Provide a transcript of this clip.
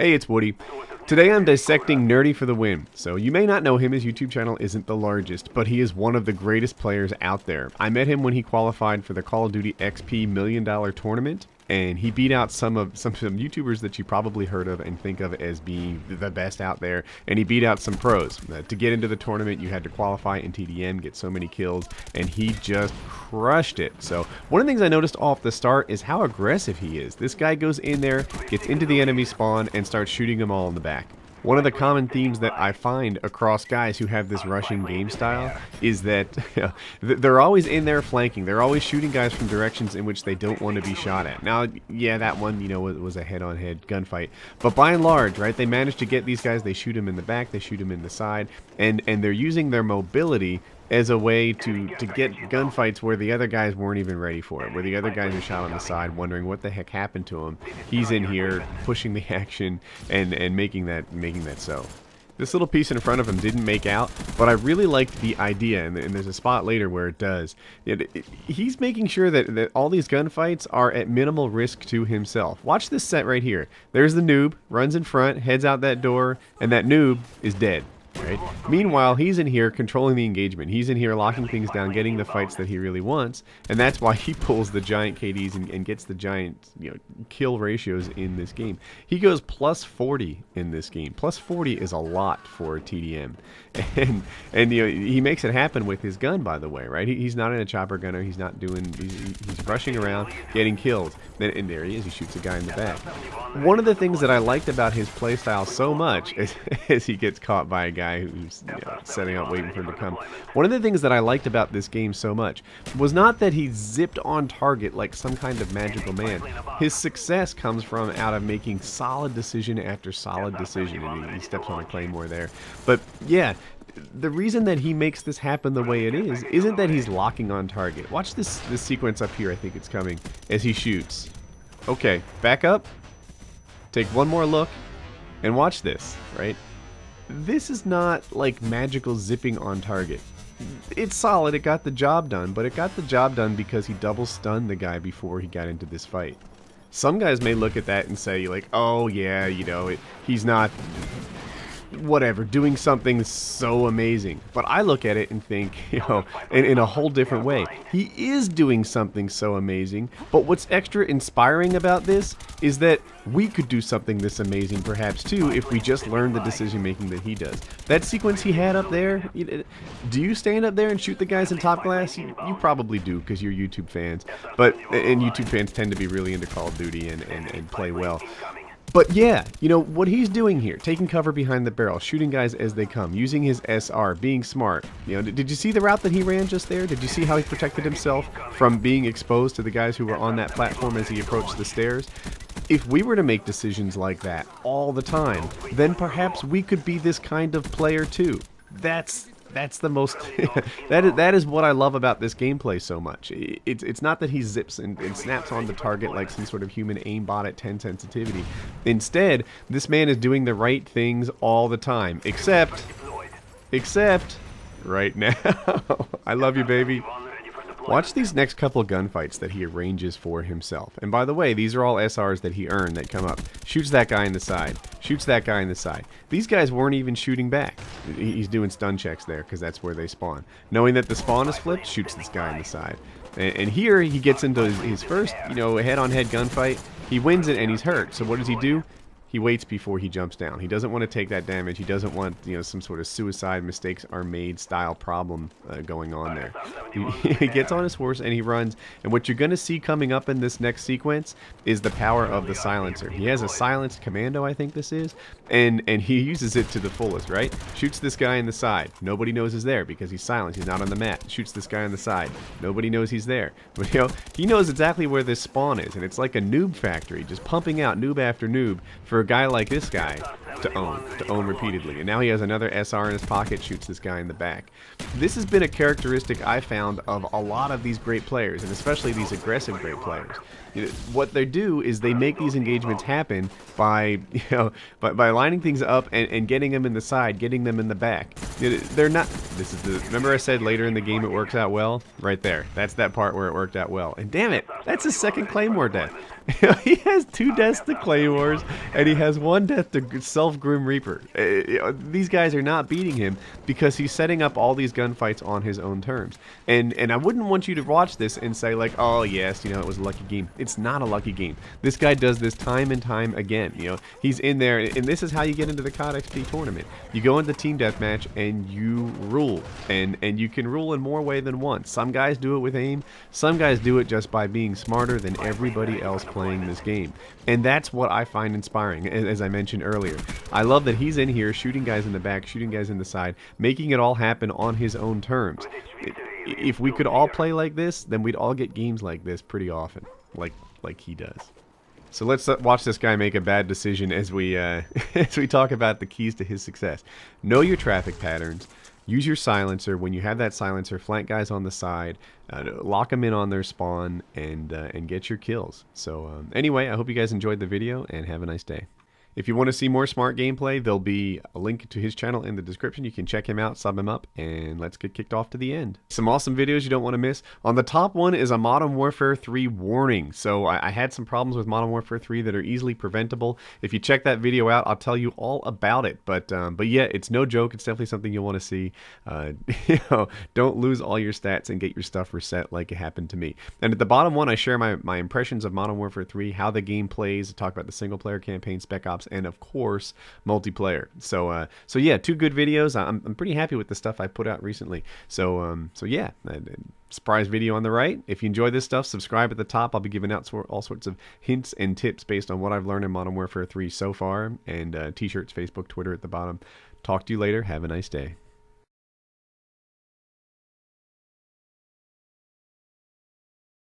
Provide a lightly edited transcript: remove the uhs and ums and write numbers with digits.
Hey, it's Woody. Today I'm dissecting Nerdy for the win. So you may not know him, his YouTube channel isn't the largest, but he is one of the greatest players out there. I met him when he qualified for the Call of Duty XP $1 million tournament, and he beat out some YouTubers that you probably heard of and think of as being the best out there, and he beat out some pros. To get into the tournament, you had to qualify in TDM, get so many kills, and he just crushed it. So one of the things I noticed off the start is how aggressive he is. This guy goes in there, gets into the enemy spawn, and starts shooting them all in the back. One of the common themes that I find across guys who have this rushing game style is that they're always in there flanking. They're always shooting guys from directions in which they don't want to be shot at. Now, yeah, that one, was a head-on-head gunfight. But by and large, right, they manage to get these guys. They shoot them in the back. They shoot them in the side. And they're using their mobility as a way to get gunfights where the other guys weren't even ready for it, where the other guys are shot on the side wondering what the heck happened to him. He's in here pushing the action and making that so. This little piece in front of him didn't make out, but I really liked the idea, and there's a spot later where it does. He's making sure that all these gunfights are at minimal risk to himself. Watch this set right here. There's the noob, runs in front, heads out that door, and that noob is dead. Right? Meanwhile, he's in here controlling the engagement. He's in here locking things down, getting the fights that he really wants, and that's why he pulls the giant KDs and gets the giant kill ratios in this game. He goes plus 40 in this game. Plus 40 is a lot for a TDM, and he makes it happen with his gun, by the way. Right? He's not in a chopper gunner. He's not doing. He's rushing around, getting kills. And there he is. He shoots a guy in the back. One of the things that I liked about his playstyle so much is he gets caught by a guy who's setting up waiting for him to come. One of the things that I liked about this game so much was not that he zipped on target like some kind of magical man. His success comes from out of making solid decision after solid decision, and he steps on a claymore there. But yeah, the reason that he makes this happen the way it is isn't that he's locking on target. Watch this sequence up here. I think it's coming as he shoots. Okay, back up, take one more look, and watch this, right? This is not like magical zipping on target. It's solid, it got the job done, but it got the job done because he double stunned the guy before he got into this fight. Some guys may look at that and say, like, oh yeah, he's not, whatever, doing something so amazing. But I look at it and think, in a whole different way. He is doing something so amazing, but what's extra inspiring about this is that we could do something this amazing perhaps too if we just learned the decision making that he does. That sequence he had up there, do you stand up there and shoot the guys in top glass? You probably do because you're YouTube fans, and YouTube fans tend to be really into Call of Duty and play well. But yeah, what he's doing here, taking cover behind the barrel, shooting guys as they come, using his SR, being smart. Did you see the route that he ran just there? Did you see how he protected himself from being exposed to the guys who were on that platform as he approached the stairs? If we were to make decisions like that all the time, then perhaps we could be this kind of player too. That's the most that is what I love about this gameplay so much. It's not that he zips and snaps on the target like some sort of human aimbot at 10 sensitivity. Instead, this man is doing the right things all the time, except right now. I love you, baby. Watch these next couple gunfights that he arranges for himself. And by the way, these are all SRs that he earned that come up. Shoots that guy in the side. Shoots that guy in the side. These guys weren't even shooting back. He's doing stun checks there because that's where they spawn. Knowing that the spawn is flipped, shoots this guy in the side. And here he gets into his first, head-on-head gunfight. He wins it and he's hurt. So what does he do? He waits before he jumps down. He doesn't want to take that damage. He doesn't want, some sort of suicide mistakes are made style problem going on there. He gets on his horse and he runs. And what you're going to see coming up in this next sequence is the power of the silencer. He has a silenced commando, I think this is, and he uses it to the fullest, right? Shoots this guy in the side. Nobody knows he's there because he's silenced. He's not on the mat. Shoots this guy on the side. Nobody knows he's there. But he knows exactly where this spawn is, and it's like a noob factory, just pumping out noob after noob for a guy like this guy. to own repeatedly. And now he has another SR in his pocket, shoots this guy in the back. This has been a characteristic I found of a lot of these great players, and especially these aggressive great players. You know, what they do is they make these engagements happen by, by lining things up and getting them in the side, getting them in the back. They're not. This is the. Remember I said later in the game it works out well? Right there. That's that part where it worked out well. And damn it, that's his second Claymore death. He has 2 deaths to Claymores, and he has 1 death to Self-Grim Reaper. These guys are not beating him because he's setting up all these gunfights on his own terms. And I wouldn't want you to watch this and say like, oh yes, it was a lucky game. It's not a lucky game. This guy does this time and time again. He's in there, and this is how you get into the COD XP tournament. You go into team deathmatch and you rule, and you can rule in more way than one. Some guys do it with aim. Some guys do it just by being smarter than everybody else playing this game. And that's what I find inspiring, as I mentioned earlier. I love that he's in here shooting guys in the back, shooting guys in the side, making it all happen on his own terms. If we could all play like this, then we'd all get games like this pretty often, like he does. So let's watch this guy make a bad decision as we as we talk about the keys to his success. Know your traffic patterns. Use your silencer. When you have that silencer, flank guys on the side, lock them in on their spawn, and get your kills. So anyway, I hope you guys enjoyed the video, and have a nice day. If you want to see more smart gameplay, there'll be a link to his channel in the description. You can check him out, sub him up, and let's get kicked off to the end. Some awesome videos you don't want to miss. On the top one is a Modern Warfare 3 warning. So I had some problems with Modern Warfare 3 that are easily preventable. If you check that video out, I'll tell you all about it. But yeah, it's no joke. It's definitely something you'll want to see. Don't lose all your stats and get your stuff reset like it happened to me. And at the bottom one, I share my impressions of Modern Warfare 3, how the game plays, I talk about the single player campaign, Spec Ops, and of course multiplayer. So yeah, 2 good videos. I'm pretty happy with the stuff I put out recently. So yeah, surprise video on the right. If you enjoy this stuff, subscribe at the top. I'll be giving out all sorts of hints and tips based on what I've learned in Modern Warfare 3 so far, and t-shirts, Facebook, Twitter at the bottom. Talk to you later. Have a nice day.